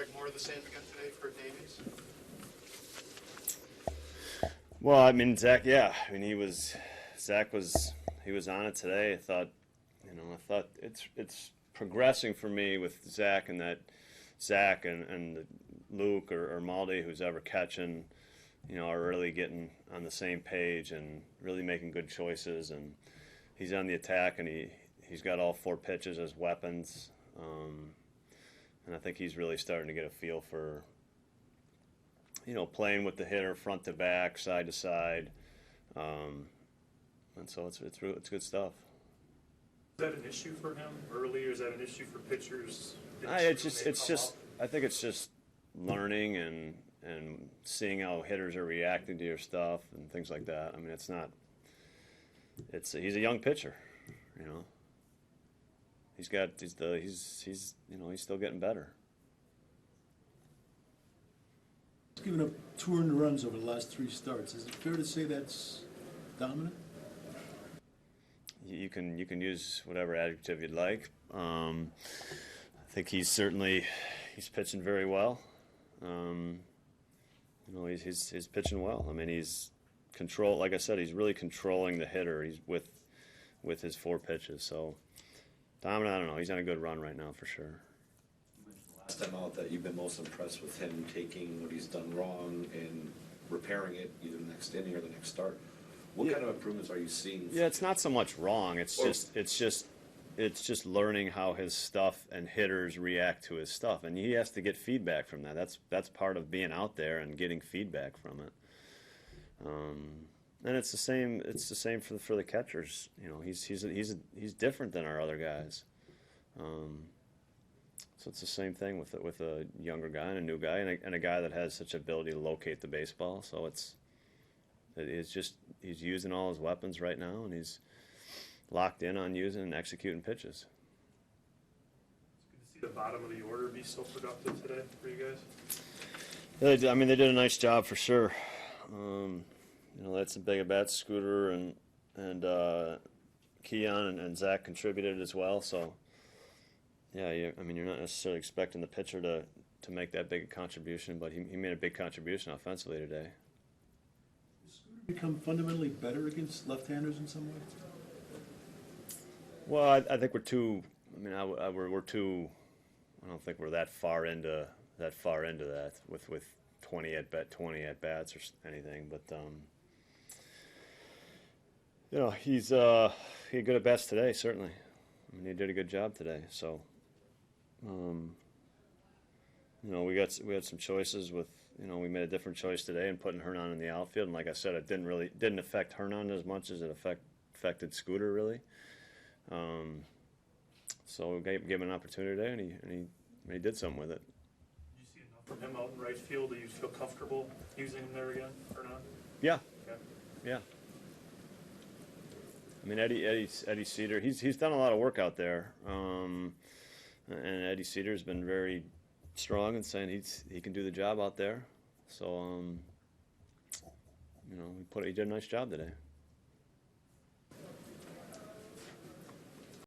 Craig, more of the same again today for Davies? Well, I mean, Zach, yeah. I mean, he was on it today. I thought it's progressing for me with Zach and that Zach and Luke or Maldi, who's ever catching, are really getting on the same page and really making good choices. And he's on the attack, and he's got all 4 pitches as weapons. And I think he's really starting to get a feel for, playing with the hitter front to back, side to side. And so it's good stuff. Is that an issue for him early, or is that an issue for pitchers? I think it's just learning and seeing how hitters are reacting to your stuff and things like that. I mean, he's a young pitcher, He's still getting better. He's given up 2 earned runs over the last 3 starts. Is it fair to say that's dominant? You can use whatever adjective you'd like. I think he's pitching very well. He's pitching well. I mean, he's like I said, he's really controlling the hitter. He's with his 4 pitches. So dominant, I don't know. He's on a good run right now for sure. You mentioned last time out that you've been most impressed with him taking what he's done wrong and repairing it either the next inning or the next start. What kind of improvements are you seeing? Yeah, it's not so much wrong. It's just learning how his stuff and hitters react to his stuff, and he has to get feedback from that. That's part of being out there and getting feedback from it. And it's the same. It's the same for the catchers. He's different than our other guys. So it's the same thing with a younger guy and a new guy and a guy that has such ability to locate the baseball. So he's using all his weapons right now, and he's locked in on using and executing pitches. It's good to see the bottom of the order be so productive today for you They guys. did a nice job for sure. That's a big at bats. Scooter and Keon and Zach contributed as well. So yeah, you're not necessarily expecting the pitcher to make that big a contribution, but he made a big contribution offensively today. Become fundamentally better against left-handers in some way? Well, I think we're too. We're too. I don't think we're that far into that with 20 at bats or anything. But he had good at bats today. Certainly, he did a good job today. So, we had some choices with. We made a different choice today in putting Hernan in the outfield, and like I said, it didn't affect Hernan as much as it affected Scooter really. So we gave him an opportunity today, and he did something with it. Did you see enough from him out in right field? Do you feel comfortable using him there again, Hernan? Yeah. Okay. Yeah. I mean, Eddie Cedar, he's done a lot of work out there, and Eddie Cedar's been very strong and saying he can do the job out there. So, he did a nice job today.